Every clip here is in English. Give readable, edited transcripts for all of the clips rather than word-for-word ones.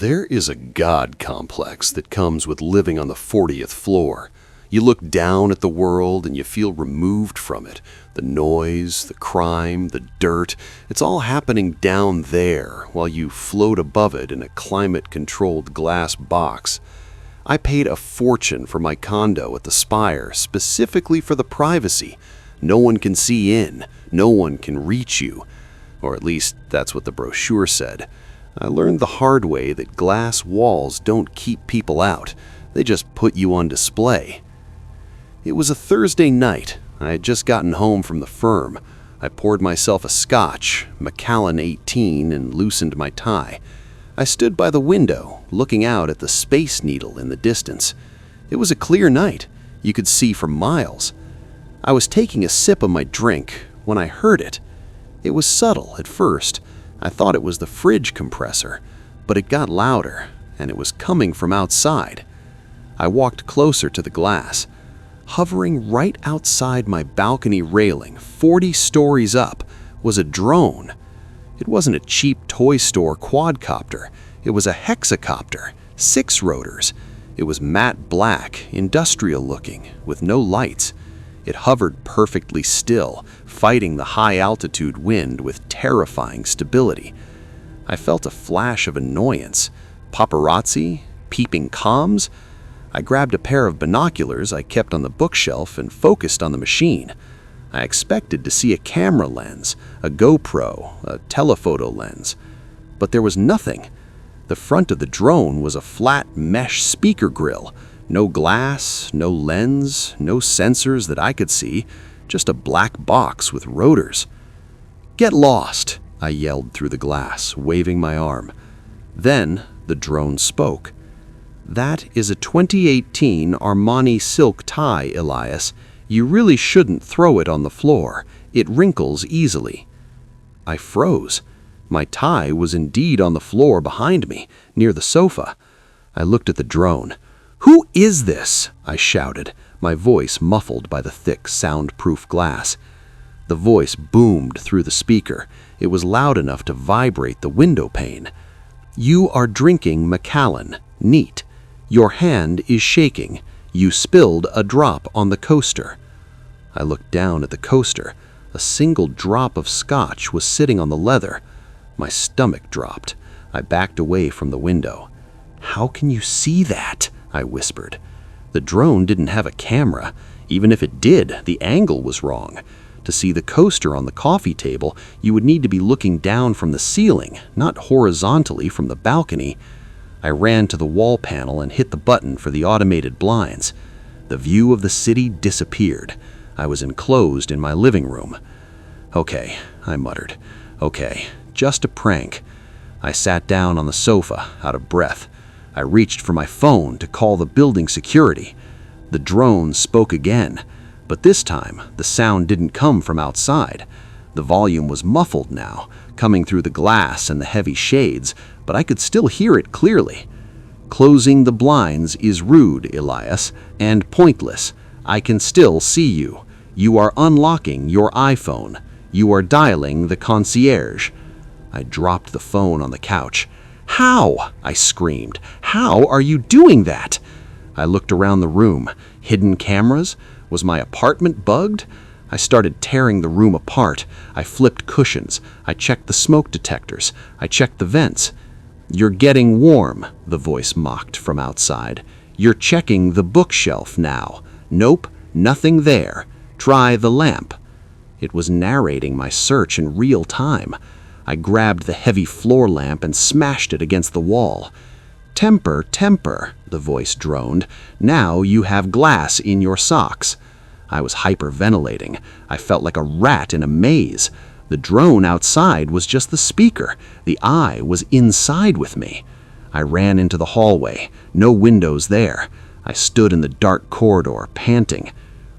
There is a God complex that comes with living on the 40th floor. You look down at the world and you feel removed from it. The noise, the crime, the dirt, it's all happening down there while you float above it in a climate-controlled glass box. I paid a fortune for my condo at the Spire specifically for the privacy. No one can see in, no one can reach you. Or at least that's what the brochure said. I learned the hard way that glass walls don't keep people out. They just put you on display. It was a Thursday night. I had just gotten home from the firm. I poured myself a scotch, Macallan 18, and loosened my tie. I stood by the window, looking out at the Space Needle in the distance. It was a clear night. You could see for miles. I was taking a sip of my drink when I heard it. It was subtle at first. I thought it was the fridge compressor, but it got louder, and it was coming from outside. I walked closer to the glass. Hovering right outside my balcony railing, 40 stories up, was a drone. It wasn't a cheap toy store quadcopter. It was a hexacopter, 6 rotors. It was matte black, industrial looking, with no lights. It hovered perfectly still, fighting the high-altitude wind with terrifying stability. I felt a flash of annoyance. Paparazzi? Peeping comms? I grabbed a pair of binoculars I kept on the bookshelf and focused on the machine. I expected to see a camera lens, a GoPro, a telephoto lens. But there was nothing. The front of the drone was a flat mesh speaker grill. No glass, no lens, no sensors that I could see, just a black box with rotors. "Get lost," I yelled through the glass, waving my arm. Then the drone spoke. "That is a 2018 Armani silk tie, Elias. You really shouldn't throw it on the floor. It wrinkles easily." I froze. My tie was indeed on the floor behind me, near the sofa. I looked at the drone. "Who is this?" I shouted, my voice muffled by the thick, soundproof glass. The voice boomed through the speaker. It was loud enough to vibrate the window pane. "You are drinking Macallan, neat. Your hand is shaking. You spilled a drop on the coaster." I looked down at the coaster. A single drop of scotch was sitting on the leather. My stomach dropped. I backed away from the window. "How can you see that?" I whispered. The drone didn't have a camera. Even if it did, the angle was wrong. To see the coaster on the coffee table, you would need to be looking down from the ceiling, not horizontally from the balcony. I ran to the wall panel and hit the button for the automated blinds. The view of the city disappeared. I was enclosed in my living room. "Okay," I muttered. "Okay, just a prank." I sat down on the sofa, out of breath. I reached for my phone to call the building security. The drone spoke again, but this time the sound didn't come from outside. The volume was muffled now, coming through the glass and the heavy shades, but I could still hear it clearly. "Closing the blinds is rude, Elias, and pointless. I can still see you. You are unlocking your iPhone. You are dialing the concierge." I dropped the phone on the couch. "How?" I screamed. "How are you doing that?" I looked around the room. Hidden cameras? Was my apartment bugged? I started tearing the room apart. I flipped cushions. I checked the smoke detectors. I checked the vents. "You're getting warm," the voice mocked from outside. "You're checking the bookshelf now. Nope, nothing there. Try the lamp." It was narrating my search in real time. I grabbed the heavy floor lamp and smashed it against the wall. "Temper, temper," the voice droned. "Now you have glass in your socks." I was hyperventilating. I felt like a rat in a maze. The drone outside was just the speaker. The eye was inside with me. I ran into the hallway. No windows there. I stood in the dark corridor, panting.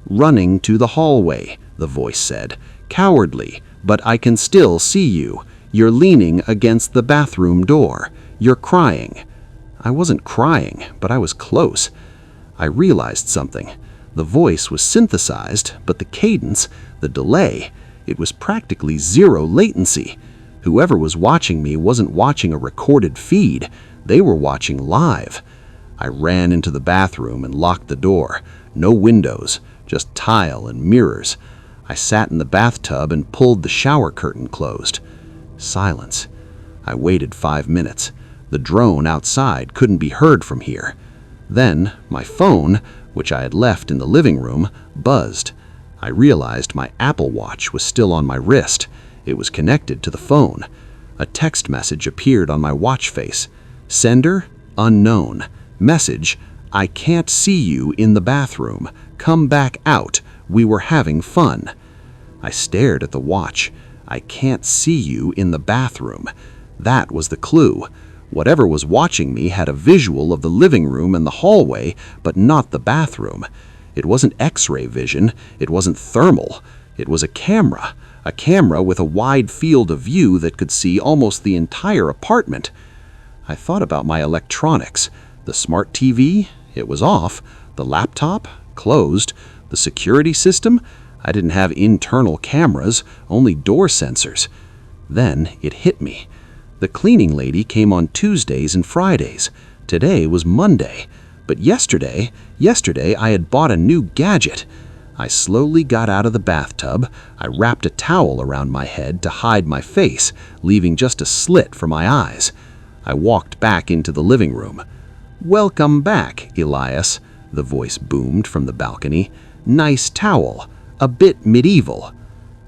"Running to the hallway," the voice said. "Cowardly, but I can still see you. You're leaning against the bathroom door. You're crying." I wasn't crying, but I was close. I realized something. The voice was synthesized, but the cadence, the delay, it was practically zero latency. Whoever was watching me wasn't watching a recorded feed. They were watching live. I ran into the bathroom and locked the door. No windows, just tile and mirrors. I sat in the bathtub and pulled the shower curtain closed. Silence. I waited 5 minutes. The drone outside couldn't be heard from here. Then my phone, which I had left in the living room, buzzed. I realized my Apple Watch was still on my wrist. It was connected to the phone. A text message appeared on my watch face. Sender, unknown. Message, I can't see you in the bathroom. Come back out. We were having fun. I stared at the watch. I can't see you in the bathroom. That was the clue. Whatever was watching me had a visual of the living room and the hallway, but not the bathroom. It wasn't X-ray vision. It wasn't thermal. It was a camera with a wide field of view that could see almost the entire apartment. I thought about my electronics. The smart TV, it was off. The laptop, closed. The security system, I didn't have internal cameras, only door sensors. Then it hit me. The cleaning lady came on Tuesdays and Fridays. Today was Monday. But yesterday I had bought a new gadget. I slowly got out of the bathtub. I wrapped a towel around my head to hide my face, leaving just a slit for my eyes. I walked back into the living room. "Welcome back, Elias," the voice boomed from the balcony. "Nice towel. A bit medieval."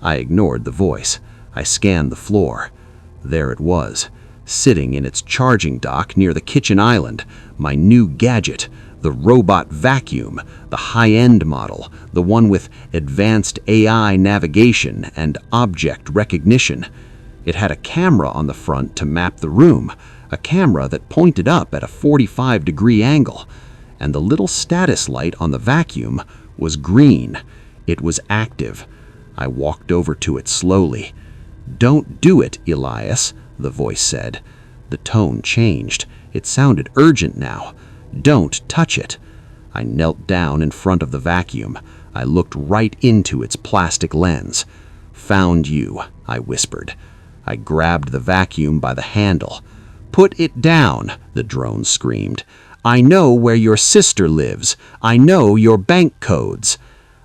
I ignored the voice. I scanned the floor. There it was, sitting in its charging dock near the kitchen island, my new gadget, the robot vacuum, the high-end model, the one with advanced AI navigation and object recognition. It had a camera on the front to map the room, a camera that pointed up at a 45-degree angle, and the little status light on the vacuum was green. It was active. I walked over to it slowly. "Don't do it, Elias," the voice said. The tone changed. It sounded urgent now. "Don't touch it." I knelt down in front of the vacuum. I looked right into its plastic lens. "Found you," I whispered. I grabbed the vacuum by the handle. "Put it down," the drone screamed. "I know where your sister lives. I know your bank codes."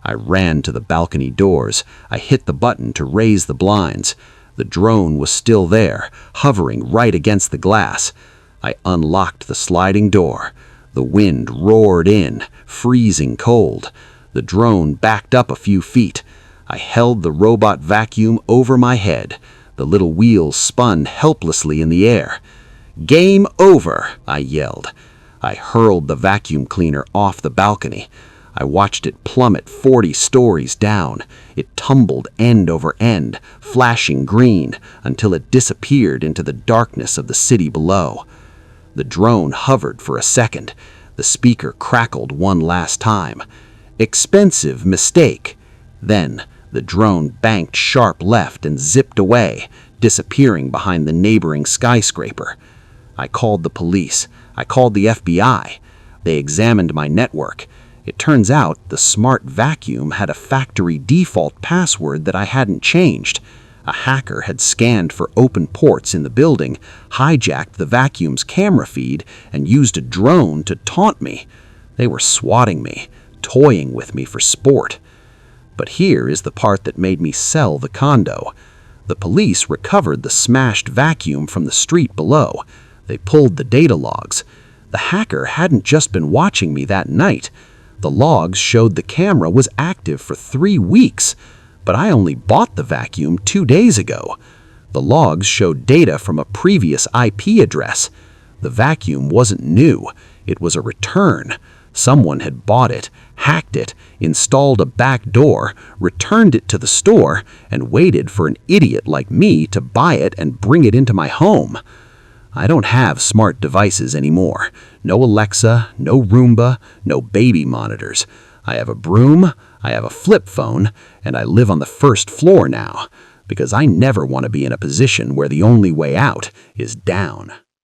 I ran to the balcony doors. I hit the button to raise the blinds. The drone was still there, hovering right against the glass. I unlocked the sliding door. The wind roared in, freezing cold. The drone backed up a few feet. I held the robot vacuum over my head. The little wheels spun helplessly in the air. "Game over," I yelled. I hurled the vacuum cleaner off the balcony. I watched it plummet 40 stories down. It tumbled end over end, flashing green, until it disappeared into the darkness of the city below. The drone hovered for a second. The speaker crackled one last time. "Expensive mistake." Then the drone banked sharp left and zipped away, disappearing behind the neighboring skyscraper. I called the police. I called the FBI. They examined my network. It turns out the smart vacuum had a factory default password that I hadn't changed. A hacker had scanned for open ports in the building, hijacked the vacuum's camera feed, and used a drone to taunt me. They were swatting me, toying with me for sport. But here is the part that made me sell the condo. The police recovered the smashed vacuum from the street below. They pulled the data logs. The hacker hadn't just been watching me that night. The logs showed the camera was active for 3 weeks, but I only bought the vacuum 2 days ago. The logs showed data from a previous IP address. The vacuum wasn't new. It was a return. Someone had bought it, hacked it, installed a back door, returned it to the store, and waited for an idiot like me to buy it and bring it into my home. I don't have smart devices anymore. No Alexa, no Roomba, no baby monitors. I have a broom, I have a flip phone, and I live on the first floor now, because I never want to be in a position where the only way out is down.